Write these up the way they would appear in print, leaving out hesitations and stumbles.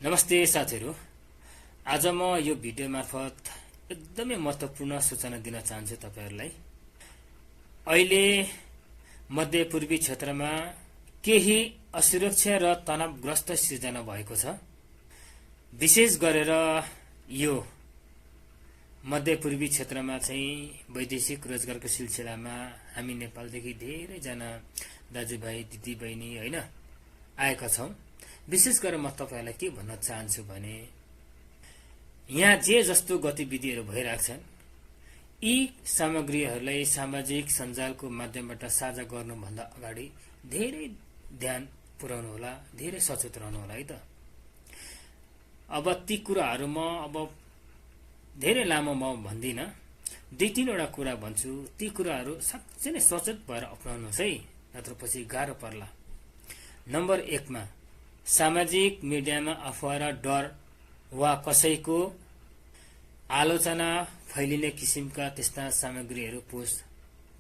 नमस्ते साथीहरू। आज म यो भिडियो मार्फत एकदमै महत्त्वपूर्ण सूचना दिन चाहन्छु तपाईहरुलाई। अहिले मध्यपूर्वी क्षेत्रमा केही असुरक्षा र तनावग्रस्त सिर्जना भएको छ। विशेष गरेर यो मध्यपूर्वी क्षेत्रमा चाहिँ वैदेशिक रोजगारको सिलसिलामा हामी नेपालदेखि धेरै जना दाजुभाइ दिदीबहिनी हैन आएका छौं। विशेष गरेर म तपाईहरुलाई के भन्न चाहन्छु भने यहाँ जे जस्तो गतिविधिहरू भइरहेका छन्, यी सामग्रीहरूलाई सामाजिक सञ्जालको माध्यमबाट साझा गर्नुभन्दा अगाडि धेरै ध्यान पुर्याउनु होला, धेरै सचेत रहनु होला है त। अब ती कुराहरू म धेरै लामो म भन्दिन, दुई तीनवटा कुरा भन्छु। ती कुराहरू साँच्चै नै सचेत भएर अपनाउनुहोस् है, नत्र पछि गाह्रो पर्ला। नम्बर 1 मा सामाजिक मिडियामा अफवाह र डर वा कसैको आलोचना फैलिने किसिमका त्यस्ता सामग्रीहरू पोस्ट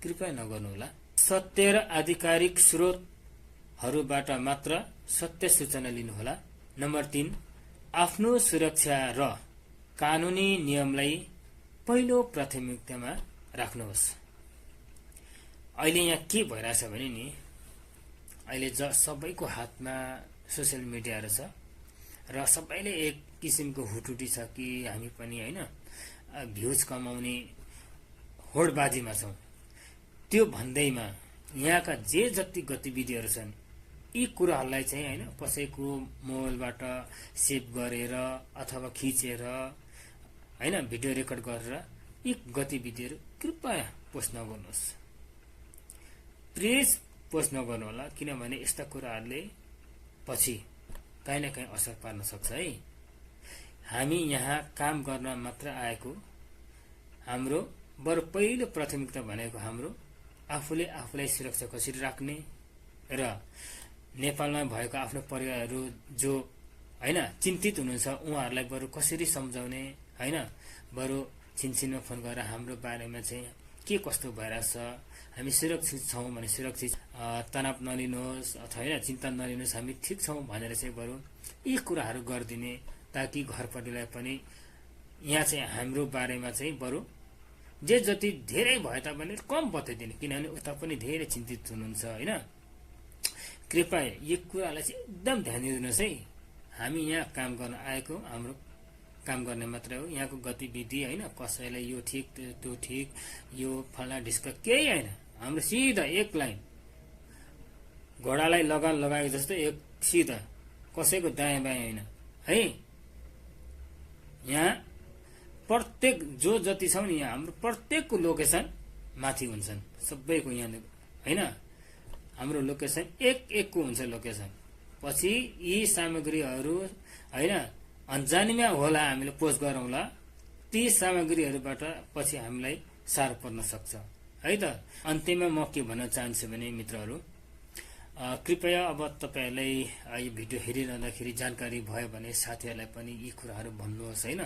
कृपया नगर्नुहोला। सत्य र आधिकारिक स्रोतहरूबाट मात्र सत्य सूचना लिनुहोला। नम्बर 3 आफ्नो सुरक्षा र कानुनी नियमलाई पहिलो प्राथमिकतामा राख्नुहोस्। अहिले यहाँ के भइरहेछ भने नि, अहिले सबैको हातमा सोशल मिडियाहरु छ र सबैले एक किसिमको हुटुटी छ कि हामी पनि हैन भ्युज कमाउने होडबाजीमा छौं। त्यो भन्दैमा यहाँका जे जति गतिविधिहरू छन्, यी कुराहरूलाई चाहिँ हैन कसैको मोबाइलबाट सेभ गरेर अथवा खिचेर हैन भिडियो रेकर्ड गरेर यी गतिविधिहरू कृपया पोस्ट नगर्नुहोस्। प्लिज पोस्ट नगर्नु होला, किनभने यस्ता कुराहरूले पछि कहीँ न कहीँ असर पार्न सक्छ है। हामी यहाँ काम गर्न मात्र आएको, हाम्रो बरु पहिलो प्राथमिकता भनेको हाम्रो आफूलाई सुरक्षा कसरी राख्ने र नेपालमा भएको आफ्नो परिवारहरू जो हैन चिन्तित हुनुहुन्छ उहाँहरूलाई बरु कसरी सम्झाउने हैन, बरु छिनछिनमा फोन गरेर हाम्रो बारेमा चाहिँ के कस्तो भइरहेछ, हामी सुरक्षित छौं भने सुरक्षित तनाव नलिनुहोस् अथवा हैन चिन्ता नलिनुहोस्, हामी ठीक छौं भनेर चाहिँ बरु यी कुराहरू गर्दिने, ताकि घर परिवारलाई पनि यहाँ चाहिँ हाम्रो बारेमा चाहिँ बरु जे जति धेरै भए तापनि कम बताइदिने, किनभने उता पनि धेरै चिन्तित हुनुहुन्छ हैन। कृपया यो कुरालाई चाहिँ एकदम ध्यान दिनुहोस् है। हामी यहाँ काम गर्न आएको, हाम्रो काम गर्ने मात्रै हो। यहाँको गतिविधि हैन कसैलाई यो ठीक त्यो ठीक यो फल्ना ढिस्का केही हैन। हाम्रो सिधा एक लाइन, घोडालाई लगाम लगाएको जस्तो एक सिधा, कसैको दायाँ बायाँ हैन है। यहाँ प्रत्येक जो जति छौं नि, यहाँ हाम्रो प्रत्येकको लोकेसन माथि हुन्छन्, सबैको यहाँ हैन। हाम्रो लोकेसन एक को हुन्छ लोकेसन। पछि यी सामग्रीहरू हैन अन्जानीमा होला हामीले पोस्ट गरौँला, ती सामग्रीहरूबाट पछि हामीलाई सार पर्न सक्छ है त। अन्त्यमा म के भन्न चाहन्छु भने मित्रहरू, कृपया अब तपाईहरुलाई यो भिडियो हेरिरहँदाखेरि जानकारी भयो भने साथीहरुलाई पनि यी कुराहरू भन्नुहोस् हैन।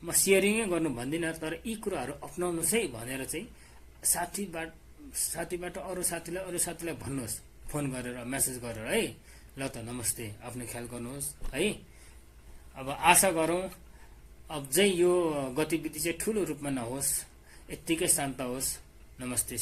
म शेयरिङै गर्नु भन्दिन, तर यी कुराहरू अपनाउनुहोस् है भनेर चाहिँ साथीबाट अरू साथीलाई भन्नुहोस्, फोन गरेर मेसेज गरेर है। ल त नमस्ते, आफ्नो ख्याल गर्नुहोस् है। अब आशा गरौं अझै यो गतिविधि चाहिँ ठूलो रूपमा नहोस्, यत्तिकै शान्त होस्। नमस्ते।